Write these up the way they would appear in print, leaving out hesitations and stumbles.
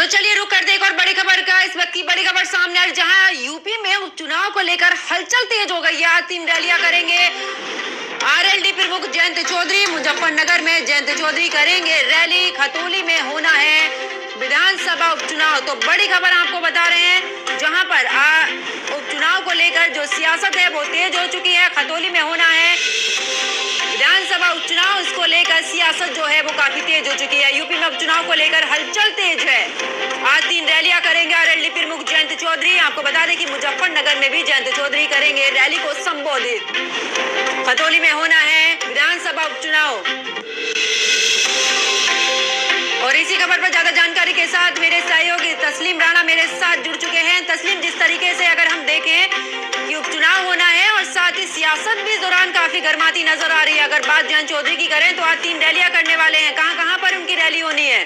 तो चलिए रुक कर दे एक और बड़ी खबर का। इस वक्त की बड़ी खबर सामने आ रही, जहां यूपी में उपचुनाव को लेकर हलचल तेज हो गई है। 3 रैलियां करेंगे आरएलडी प्रमुख जयंत चौधरी। मुजफ्फरनगर में जयंत चौधरी करेंगे रैली। खतौली में होना है विधानसभा उपचुनाव। तो बड़ी खबर आपको बता रहे हैं, जहां पर उपचुनाव को लेकर जो सियासत है वो तेज हो चुकी है। खतौली में होना है विधानसभा उपचुनाव, इसको लेकर सियासत जो है वो काफी तेज हो चुकी है। यूपी में उपचुनाव को लेकर हलचल तेज है। आज 3 रैलियां करेंगे आरएलडी प्रमुख जयंत चौधरी। आपको बता दें कि मुजफ्फरनगर में भी जयंत चौधरी करेंगे रैली को संबोधित। खतौली में होना है विधानसभा उपचुनाव। और इसी खबर पर ज्यादा जानकारी के साथ मेरे सहयोगी तस्लीम राणा मेरे साथ जुड़ चुके हैं। तस्लीम, जिस तरीके से अगर हम देखें कि उपचुनाव होना है और साथ ही सियासत भी इस दौरान काफी गर्माती नजर आ रही है। अगर बात जयंत चौधरी की करें तो आज 3 रैलियां करने वाले हैं। कहां पर उनकी रैली होनी है?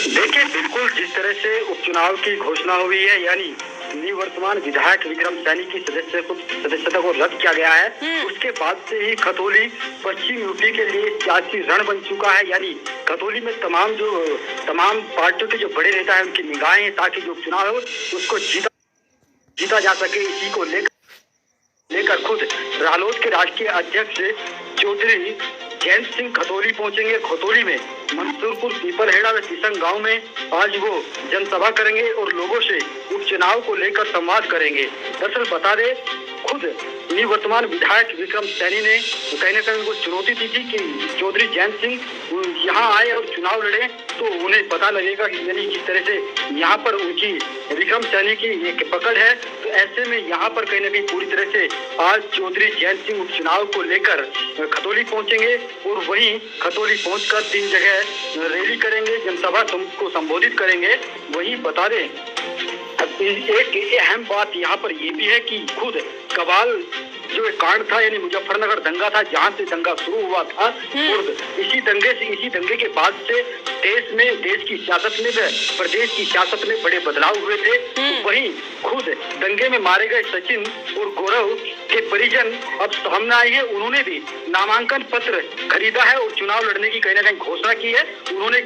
देखिए, बिल्कुल जिस तरह से उपचुनाव की घोषणा हुई है, यानी निवर्तमान विधायक विक्रम सैनी की सदस्यता को रद्द किया गया है, उसके बाद से ही खतौली पश्चिम यूपी के लिए सियासी रण बन चुका है। यानी खतौली में तमाम पार्टियों के जो बड़े नेता हैं उनकी निगाहें हैं, ताकि जो उपचुनाव है उसको जीता जा सके। इसी को लेकर खुद रालोद के राष्ट्रीय अध्यक्ष चौधरी जयंत सिंह खतौली पहुंचेंगे। खतौली में मंसूरपुर, पीपलहेड़ा व किसंग गांव में आज वो जनसभा करेंगे और लोगों से उपचुनाव को लेकर संवाद करेंगे। दरअसल बता दें, खुद निवर्तमान विधायक विक्रम सैनी ने कहीं न कहीं उनको चुनौती दी थी कि चौधरी जयंत सिंह यहाँ आए और चुनाव लड़े तो उन्हें पता लगेगा कि यानी जिस तरह से यहाँ पर उनकी विक्रम सैनी की एक पकड़ है। तो ऐसे में यहाँ पर कहीं न कहीं पूरी तरह से आज चौधरी जयंत सिंह उपचुनाव को लेकर खतौली पहुंचेंगे और वहीं खतौली पहुंचकर 3 जगह रैली करेंगे, जनसभा को संबोधित करेंगे। वहीं बता दें, एक अहम बात यहाँ पर ये भी है कि खुद कबाल जो एक कांड था, यानी मुजफ्फरनगर दंगा था, जहाँ से दंगा शुरू हुआ था, और इसी दंगे के बाद से देश की सियासत में, प्रदेश की सियासत में बड़े बदलाव हुए थे। वहीं खुद दंगे में मारे गए सचिन और गौरव के परिजन अब सामने आए हैं। उन्होंने भी नामांकन पत्र खरीदा है और चुनाव लड़ने की कहीं न कहीं घोषणा की है। उन्होंने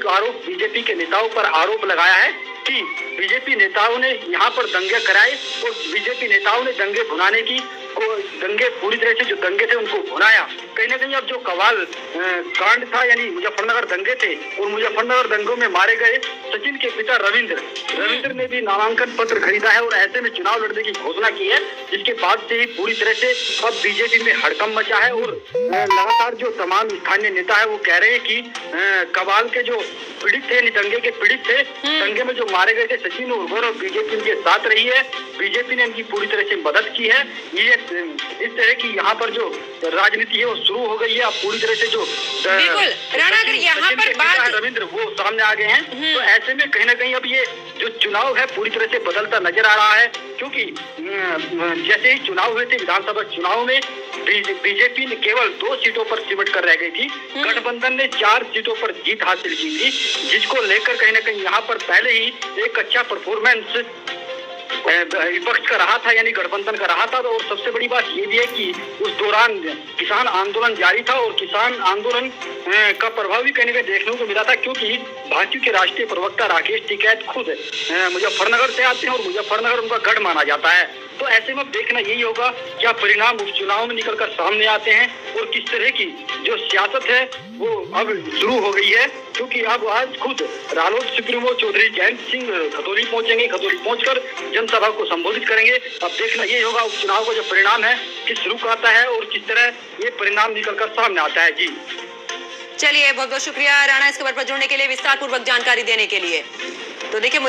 बीजेपी के नेताओं पर आरोप लगाया है कि बीजेपी नेताओं ने यहाँ पर दंगे कराए और बीजेपी नेताओं ने दंगे भुनाने की दंगे पूरी तरह से जो दंगे थे उनको भुनाया। कहीं न कहीं अब जो कवाल कांड था, यानी मुजफ्फरनगर दंगे थे और मुजफ्फरनगर दंगों में मारे गए सचिन के पिता रविंद्र ने भी नामांकन पत्र खरीदा है और ऐसे में चुनाव लड़ने की घोषणा की है। जिसके बाद से ही पूरी तरह से अब बीजेपी में हड़कंप मचा है और लगातार जो तमाम स्थानीय नेता है वो कह रहे हैं कि कवाल के जो पीड़ित थे, दंगे के पीड़ित थे, दंगे में जो मारे गए थे सचिन और गौरव, बीजेपी उनके साथ रही है। बीजेपी ने इनकी पूरी तरह से मदद की है। ये इस तरह की यहाँ पर जो राजनीति है वो शुरू हो गई है। अब पूरी तरह से जो यहाँ पर बात रविंद्र वो सामने आ गए हैं। तो ऐसे में कहीं न कहीं अब ये जो चुनाव है पूरी तरह से बदलता नजर आ रहा है, क्योंकि जैसे ही चुनाव हुए थे विधानसभा चुनाव में बीजेपी ने केवल 2 सीटों पर सिमट कर रह गई थी। गठबंधन ने 4 सीटों पर जीत हासिल की थी, जिसको लेकर कहीं न कहीं यहाँ पर पहले ही एक अच्छा परफॉर्मेंस विपक्ष का रहा था, यानी गठबंधन का रहा था। और सबसे बड़ी बात ये भी है कि उस दौरान किसान आंदोलन जारी था और किसान आंदोलन का प्रभाव भी कहीं न कहीं देखने को मिला था, क्योंकि भाजपा के राष्ट्रीय प्रवक्ता राकेश टिकैत खुद मुजफ्फरनगर से आते हैं और मुजफ्फरनगर उनका गढ़ माना जाता है। तो ऐसे में देखना यही होगा क्या परिणाम उपचुनाव में निकलकर सामने आते हैं और किस तरह की जो सियासत है वो अब शुरू हो गई है। क्योंकि अब आज खुद रालोद सुप्रीमो चौधरी जयंत सिंह खतौली पहुंचेंगे। खतौली पहुंचकर जनसभा को संबोधित करेंगे। अब देखना यही होगा उपचुनाव का जो परिणाम है किस रुख आता है और किस तरह ये परिणाम निकलकर सामने आता है। जी चलिए, बहुत बहुत शुक्रिया राणा इस खबर पर जुड़ने के लिए, विस्तार पूर्वक जानकारी देने के लिए। तो देखिए